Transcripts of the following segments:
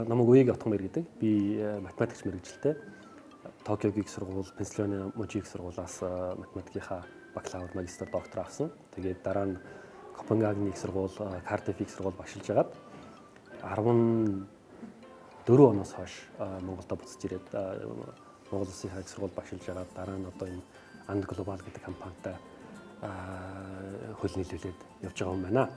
намайг Уеги Отгомер гэдэг. Би математикч мэргэжилтэй. Токиогийн их сургууль, Пенсильвания Мужийн их сургуулиас математикийнхаа бакалавр, магистр, доктор авсан. Тэгээд дараа нь Копенгагены их сургууль, Кардифф их сургууль багшилж агаад 14 оноос хойш Монголд буцаж ирээд Монгол Улсын их сургууль багшилж агаад дараа нь одоо энэ Анд Глобал гэдэг компанитай хөл нийлүүлээд явж байгаа юм байна.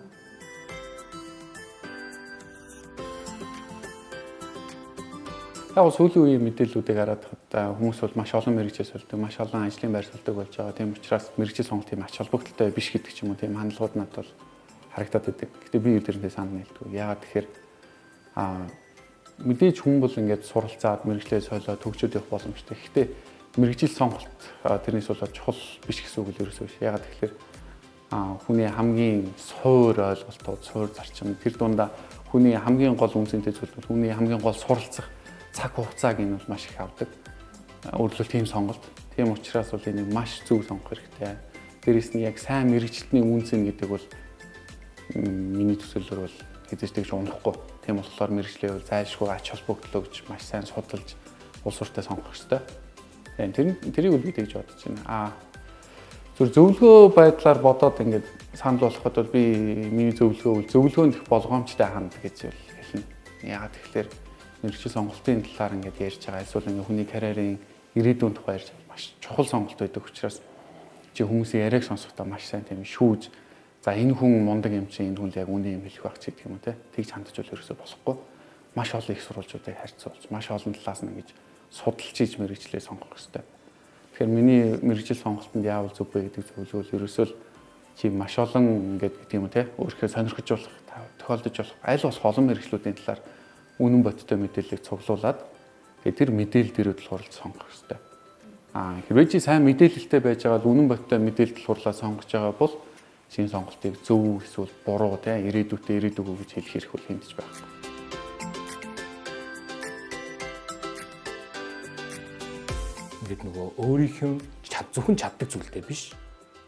Яг сүүлийн үеийн мэдээллүүдийг хараад хүмүүс бол маш олон мэргэжил сольдог, маш олон ажлын байр суулдаг болж байгаа. Тийм учраас мэргэжил сонголт тийм ач холбогдолтой биш гэдэг ч юм уу тийм хандлагууд надад бол харагдаад байдаг. Гэтэ би өдөртөө санал нийлдэг. Яагаад тэгэхээр мэдээж хүн бол ингээд суралцаад мэргэжлээ сойлоо төгсөд явах боломжтой. Гэхдээ мэргэжил сонголт тэрнээс бол чухал биш гэсэн үг л ерөөсөө биш. Яагаад тэгэхээр хүний хамгийн суур ойлголтууд, суур зарчим тэр дундаа хүний хамгийн гол үнцэнтэй зүйл бол хүний хамгийн гол суралцах цаг хугацааг энэ бол маш их авдаг. Өөрөлдөл тийм сонголт. Тийм учраас бол энийг маш зөв сонгох хэрэгтэй. Дээрээс нь яг сайн мэргэжилтний үнцэн гэдэг бол миний төсөөлөл бол хэзээ ч тэгж унахгүй. Тийм болохоор мэргэжлээ бол зайлшгүй ач холбогдлоо гэж маш сайн судалж улс ортой сонгох хэрэгтэй. Тэрийг үл би тэгж бодож байна. Зөв зөвлөгөө байдлаар бодоод ингээд санал болгоход бол би миний зөвлөгөөнд их болгоомжтой ханд гэж хэлнэ. Яагаад тэгэхээр мэргэжил сонголтын талаар ингээд ярьж байгаа. Эсвэл ингээд хүний карьерийн ирээдүйн тухай ярьж байгаа маш чухал сонголт байдаг учраас чи хүмүүсийн яриаг сонсохдоо маш сайн тийм шүүж за энэ хүн мундаг юм чи энэ хүн яг үний юм хэлэх байх ч гэдэг юм уу те. Тэгж хандж бол ерөөсөө болохгүй. Маш олон их сурвалжуудыг харьцуулж, маш олон талаас нь ингэж судалж хийж мэргэжлээ сонгох хэрэгтэй. Тэгэхээр миний мэргэжил сонголтод яавал зөв бэ гэдэг зөвлөгөө ерөөсөө чи маш олон ингээд гэдэг юм уу те. Өөрөөхөө сонирхож болох, тохиолдож болох аль болох олон мэргэжлүүдийн талаар үнэн бодиттой мэдээллийг цуглуулад тэр мэдээлэл дээр л хуралд сонгох хэрэгтэй. Хэрвээ чи сайн мэдээлэлтэй байж байгаа үнэн бодиттой мэдээлэл хурлаа сонгож байгаа бол шинэ сонголтыг зөв эсвэл буруу те ирээдүйтэй ирээдүгөө гэж хэлэх хэрэг бол хэмтэж байхгүй. Ингээд нөгөө өөрийнхөө зөвхөн чаддаг зүйлтэй биш,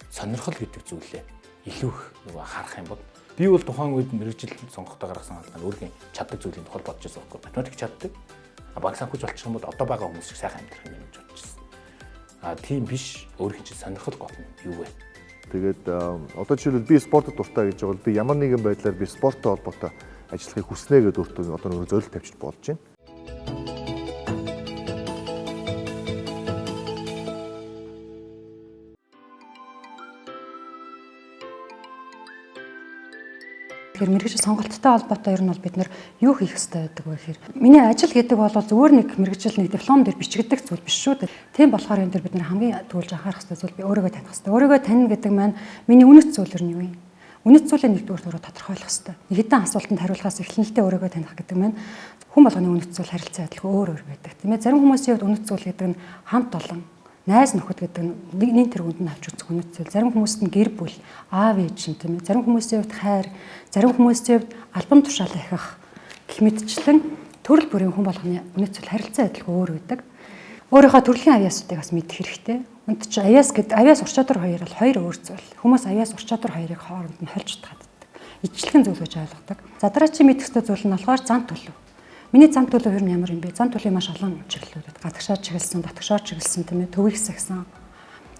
сонирхол гэдэг зүйлээ илүү их нөгөө харах юм бол би бол тухайн үед мэргэжил сонгохдоо гаргасан албаны өөрийн чаддаг зүйлийн тухай бодож байсан байхгүй. Математик чаддаг. Банк санхүүж болчих юм бол одоо байгаа хүмүүс шиг сайхан амьдрах юм гэж бодож байсан. Тийм биш. Өөрийн чинь сонирхол гол нь юу вэ? Тэгээд одоо жишээлбэл би спортод дуртай гэж байгаа бол би ямар нэгэн байдлаар би спорттой холбоотой ажиллахыг хүснэ гэдэг өөртөө одоо нөгөө зорилт тавьчих болж байна. Тэгэхээр мэргэжил сонголттой холбоотой ер нь бол бид нэр юу хийх ёстой байдаг вэ гэхээр миний ажил гэдэг бол зүгээр нэг мэргэжил нэг диплом дээр бичигдэх зүйл биш шүү дээ. Тийм болохоор энэ дээр бид нэр хамгийн түрүүлж анхаарах ёстой зүйл би өөрийгөө таних ёстой. Өөрийгөө таньна гэдэг маань миний үнэт зүйл нь юу юм? Үнэт зүйлээ нэгдүгээр тодорхойлох ёстой. Хэдэн асуултанд хариулахаас эхлэлтэй өөрийгөө таних гэдэг маань хүн болгоны үнэт зүйл харилцаа адилхан өөр байдаг. Тийм ээ зарим хүмүүсийн хувьд үнэт зүйл гэдэг нь хамт олон найз нөхөд гэдэг нь нэг тэргуунд нь авч үзэх үнэт зүйл. Зарим хүмүүст нь гэр бүл, аав ээж нь тийм ээ. Зарим хүмүүсийн хувьд хайр, зарим хүмүүсийн хувьд албан тушаал ахих гэх мэтчлэн төрөл бүрийн хүн болгоны үнэт зүйл харилцаа адилхан өөр байдаг. Өөрийнхөө төрөлхийн авьяасуудыг бас мэдэх хэрэгтэй. Үнд чи авьяас ур чадвар хоёр бол хоёр өөр зүйл. Хүмүүс авьяас ур чадвар хоёрыг хооронд нь холж татдаг. Ижилхэн зүйл гэж ойлгодог. Задраа чи мэдэх ёстой зүйл нь болохоор зан төлөв. Миний зан төлөв юу ямар юм бэ? Зан төлөвийн маш олон чиглэлүүд. Гадагшаар чиглэсэн, татгшаар чиглэсэн тийм ээ, төвийг сагсан.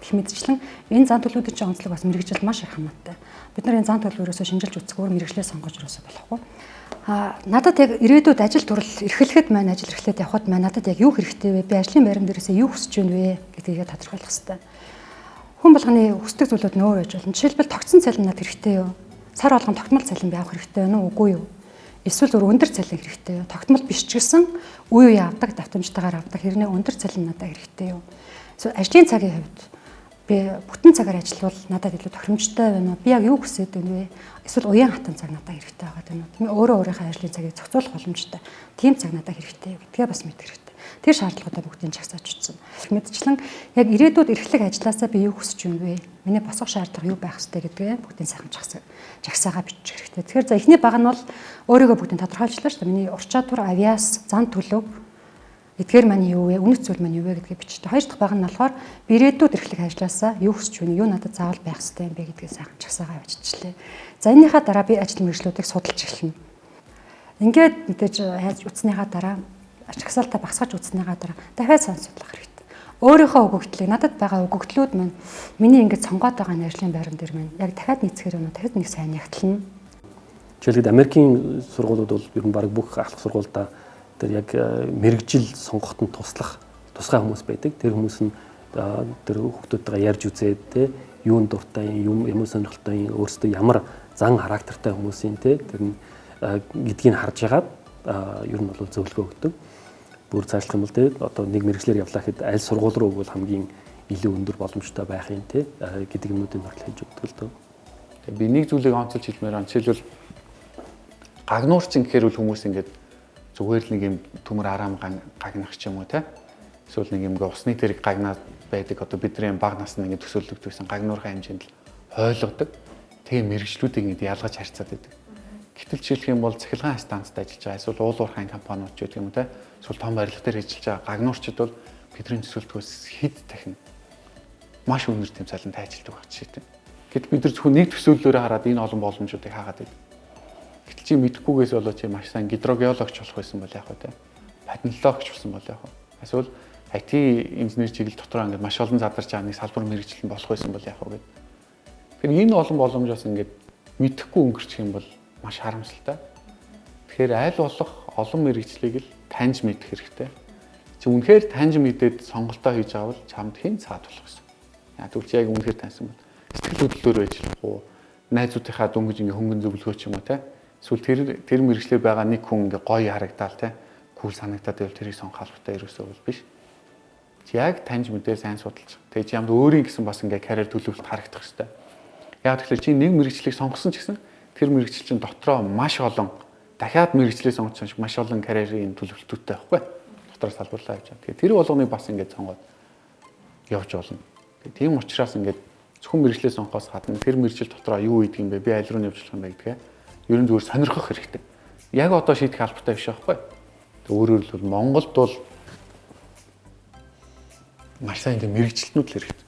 Гэх мэтчлэн энэ зан төлөвүүдийн чинь онцлог бас мэргэжилд маш их хамаатай. Бид нар энэ зан төлөв ерөөсөө шинжилж үзэх өөр мэргэжлээ сонгож ерөөсөө болохгүй. Надад яг ирээдүйд ажил төрөл эрхлэхэд маань ажил эрхлээд явхад маань надад яг юу хэрэгтэй вэ? Би ажлын байран дээрээсээ юу хүсэж байна вэ гэдгийг тодорхойлох хэрэгтэй. Хүн болгоны хүсдэг зүйлүүд нь өөр байж болно. Жишээлбэл тогтсон цалин надад хэрэгтэй юу? Сар болгон тогтмол цалин би авах хэрэгтэй байна уу? Үгүй юу? Эсвэл өөр өндөр цалин хэрэгтэй юу? Тогтмол биш ч гэсэн үе үе авдаг, давтамжтайгаар авдаг хэрнээ өндөр цалин надад хэрэгтэй юу? Эсвэл ажлын цагийн хувьд би бүтэн цагаар ажиллавал надад илүү тохиромжтой байна уу? Би яг юу хүсэж байна вэ? Эсвэл уян хатан цаг надад хэрэгтэй байгаа юм уу? Тийм өөрөө өөрийнхөө ажлын цагийг зохицуулах боломжтой. Тийм цаг надад хэрэгтэй юу гэдгээ бас мэдэх хэрэгтэй. Тэр шаардлагуудаа бүгдийг жагсааж утсан. Мэдчлэн яг ирээдүйд эрхлэх ажилласаа би юу хүсэж байна вэ? Миний босох шаардлага юу байх ёстой гэдгээ бүгдийг сайхан жагсаагаа бичих хэрэгтэй. Тэгэхээр за эхний баг нь бол өөрийгөө бүгдийг тодорхойлчлаа шүү дээ. Миний ур чадвар, авьяас, зан төлөв эдгээр маань юу вэ? Үнэт зүйл маань юу вэ гэдгийг бичдэг. Хоёр дахь баг нь болохоор ирээдүйд эрхлэх ажилласаа юу хүсэж байна? Юу надад заавал байх ёстой юм бэ гэдгийг сайхан жагсаагаа биччихлээ. За энийхээ дараа би ажил мэргэжлүүдийг судалж эхэлнэ. Ингээд мэдээж хайж үтснийхаа дараа ачигсаалтаа багсгаж үтснийхаа дараа дахиад сонсоолох хэрэгтэй. Өөрийнхөө өгөгдлийг надад байгаа өгөгдлүүд маань миний ингээд сонгоод байгаа найршлын байран дээр маань яг дахиад нийцэхээр өнө дахиад нэг сайн ягтлна. Жишээлбэл Америкийн сургуулиуд бол ер нь баг бүх ахлах сургуультай тэр яг мэрэгжил сонгоход нь тусгай хүмүүс байдаг. Тэр хүмүүс нь тэр хүүхдүүдтэйгээ ярьж үзээд те юунд дуртай юм сонирхолтой өөрсдөө ямар зан характертай хүмүүсийн те тэр нь гэдгийг харж ягаад ер нь бол зөвлөгөө өгдөг. Бүр цаашлах юм бол те одоо нэг мэрэгчлэр явлаа гэхэд аль сургууль руу өгвөл хамгийн илүү өндөр боломжтой байх юм те гэдэг юмнуудыг батал хийж өгдөг л дөө. Тэгээ би нэг зүйлийг онцолж хэлмээр байна. Жишээлбэл гагнуурчин гэхээр хүмүүс ингээд зүгээр л нэг юм төмөр араам гагнах ч юм уу те. Эсвэл нэг юм усны тэрэг гагнаад байдаг. Одоо бидний бага насны ингээд төсөөлөгдсөн гагнуурхай хэмжээнд л хойлогддог. Тэгээ мэрэгчлүүдийг ингээд ялгаж харьцаад байдаг. Гэтэл жишээлх юм бол цахилгаан станцд ажиллаж байгаа эсвэл уул уурхайн компаниуд ч гэдэг юм те. Эсвэл том барилга дээр ажиллаж байгаа гагнуурчид бол бидний төсөөлтгөөс хэд дахин маш өндөр тэмцэлэнтэй ажилладаг байх жишээтэй. Гэтэл бид нар зөвхөн нэг төсөөллөөрөө хараад энэ олон боломжуудыг хаагаад байдаг. Гэтэл чи мэдхгүйгээс болоо чи маш сайн гидрогеологч болох байсан бол яах вэ те? Патентологч болсон бол яах вэ? Эсвэл IT инженер чиглэл дотор ингээд маш олон задарч байгаа нэг салбар мэргэжилтэн болох байсан бол яах вэ гэдэг. Тэгэхээр энэ олон боломжоос ингээд мэдхгүй өнгөрчих юм бол маш харамсалтай. Тэгэхээр аль болох олон мэргэжлийг л таньж мэдэх хэрэгтэй. Чи үнэхээр таньж мэдээд сонголтоо хийж байгаа бол чамд хэн цаад болох гэсэн. Яг үл чи яг үнэхээр таньсан бол сэтгэл хөдлөлөөр байж болох уу? Найзуудынхаа дөнгөж ингээ хөнгөн зөвлөгөө ч юм уу те. Эсвэл тэр мэргэжлэр байгаа нэг хүн ингээ гоё харагдаал те. Кул санагдаад байвал тэрийг сонгох албатай ерөөсөө бол биш. Чи яг таньж мэдээ сайн судалж. Тэгээ чи ямд өөрийн гэсэн бас ингээ карьер төлөвлөлт харагдах хэрэгтэй. Яг тэгэхээр чи нэг мэргэжлийг сонгосон ч гэсэн тэр мэргэжил чинь дотроо маш олон дахиад мэргэжлээ сонгосон ч маш олон карьерийн төлөвлөлтүүдтэй байхгүй. Дотроос салбарлаа явж байгаа. Тэгээ тэр болгоныг бас ингээ сонгоод явж болно. Тэгээ тийм учраас ингээ зөвхөн мэргэжлээ сонгохоос гадна тэр мэргэжил дотроо юу хийдэг юм бэ? Би аль руу явж болох юм бэ гэдгээ ер нь зүгээр сонирхох хэрэгтэй. Яг одоо шийдэх албатай биш байхгүй. Өөрөөр хэлбэл Монголд бол маш сайн тийм мэргэжилтнүүд л хэрэгтэй.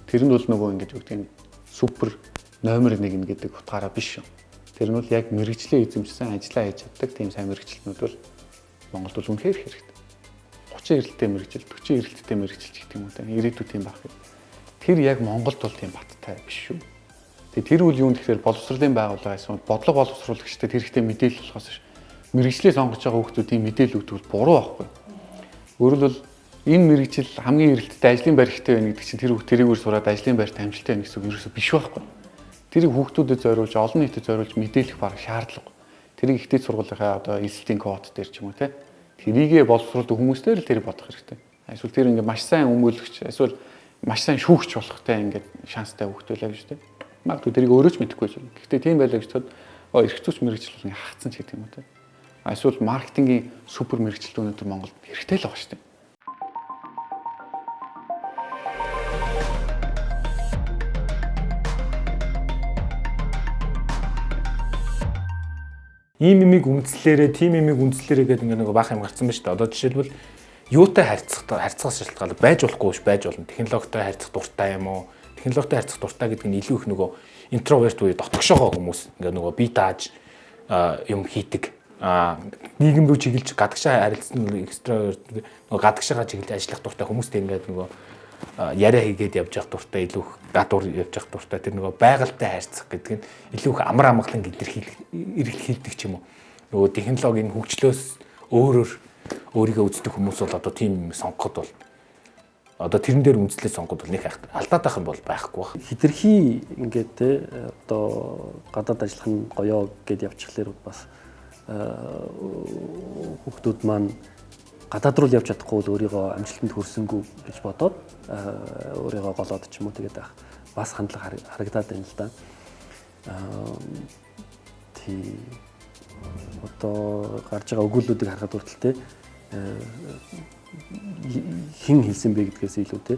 Тэр нь бол нөгөө ингэж үгдгийн супер номер 1 гэдэг утгаараа биш шүү. Тэр нь бол яг мэргэжлээ эзэмшсэн ажиллаа хийж чаддаг тийм сайн мэргэжилтнүүд бол Монголд бол үнэхээр хэрэгтэй. 30 эрэлттэй мэргэжил, 40 эрэлттэй мэргэжилч гэх юм уу те. Ирээдүйд тийм байх. Тэр яг Монголд бол тийм баттай биш шүү. Тэгээ тэр үл юунд тэгэхээр боловсролын байгууллага эсвэл бодлого боловсруулагчдад хэрэгтэй мэдээлэл болохоос ш. Мэргэжлээ сонгож байгаа хүмүүс тийм мэдээлэл өгдөг буруу байхгүй. Өөрөлдвөл энэ мэргэжил хамгийн эрэлттэй ажлын байр ихтэй байна гэдэг чинь тэр хүүхд тэрийгээр сураад ажлын байрт амжилттай байна гэсэн үг ерөөсөө биш байхгүй. Тэрийг хүүхдүүдэд зориулж, олон нийтэд зориулж мэдээлэх баг шаардлага. Тэрийг ихтэй сургуулийн одоо эсэлтийн код дээр ч юм уу те. Тэрийгээ боловсруулдаг хүмүүстээр л тэр бодох хэрэгтэй. Эсвэл тэр ингээд маш сайн өмгөөлөгч, эсвэл маш сайн шүүгч болохтай ингээд шанстай хүүхд байлаа гэж те. Магадгүй тэрийг өөрөө ч мэдэхгүй байсан. Гэхдээ тийм байлаа гэж тод эрх зүйч мэргэжил бол хагцсан ч гэдэг юм уу те. Эсвэл маркетингийн супер мэргэжилт өнөөдөр Монголд хэрэгтэй л байгаа шүү дээ. Ийм имийг үндэслээрээ, тим имийг үндэслээрээ гэдэг нэг баах юм гарцсан байна шүү дээ. Одоо жишээлбэл юутай харьцахаас шалтгаалаад байж болохгүй биш байж болно. Технологитой харьцах дуртай юм уу? Технологитой харьцах дуртай гэдэг нь илүү их нөгөө интроверт буюу дотгошоогоо хүмүүс ингээ нөгөө бие дааж юм хийдэг. Нийгэм рүү чиглэж гадагшаа харилцсан экстраверт нөгөө гадагшаага чиглэж ажиллах дуртай хүмүүстэй ингээ нөгөө яриа хийгээд явж явах дуртай илүү их гадуур явж явах дуртай тэр нөгөө байгальтай харьцах гэдэг нь илүү их амар амгалан илэрхийлдэг ч юм уу. Нөгөө технологийн хөгжлөөс өөрийгөө үздэг хүмүүс бол одоо тийм сонгоход бол одоо тэрэн дээр үндэслээ сонгоход бол нэг алдаад байх юм бол байхгүй баг. Хитрхи ингээд те одоо гадаад ажиллах нь гоёо гэд явчихлаар бас хүүхдүүд маань гадаад руу явж чадахгүй бол өөрийгөө амжилтанд хүрсэнгүй гэж бодоод өөрийгөө голоод ч юм уу тэгээд бас хандлага харагдаад байна л да. Тий одоо гарч байгаа өгүүлбэрүүдийг харахад хүртэл те хин хэлсэн бэ гэдгээс илүү те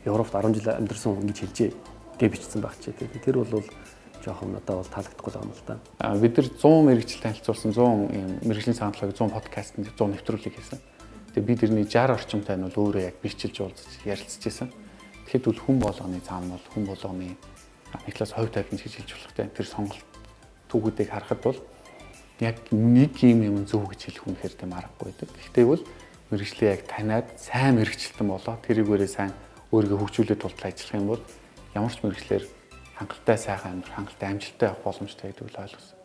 Европт 10 жил амьдарсан хүн гэж хэлжээ гэж бичсэн байх чи те тэр бол жоохон надад бол таалагдахгүй байгаа юм л да. Бид нар 100 мэргэжилтэй танилцуулсан 100 юм мэргэжлийн саналыг 100 подкастт 100 нэвтрүүлэг хийсэн. Тэгээ би тэрний 60 орчимтай нь бол өөрөө яг бичилж уулзаж ярилцж байсан. Тэгэхэд бол хүн болгоны цаана бол хүн болгоны нэг талаас хувь тавиланч гэж хэлж болох те тэр сонголт түүхүүдийг харахад бол яг нэг юм зөв гэж хэлэх үнэхээр тийм аргагүй байдаг. Гэхдээ бол мэрэгчлээ яг таниад сайн мэрэгчлэн болоо тэрийгээрээ сайн өөрийгөө хөгжүүлээд тултал ажиллах юм бол ямар ч мэрэгчлэр хангалттай сайхан амьдрах, хангалттай амжилттай явах боломжтой гэдэг л ойлгосон.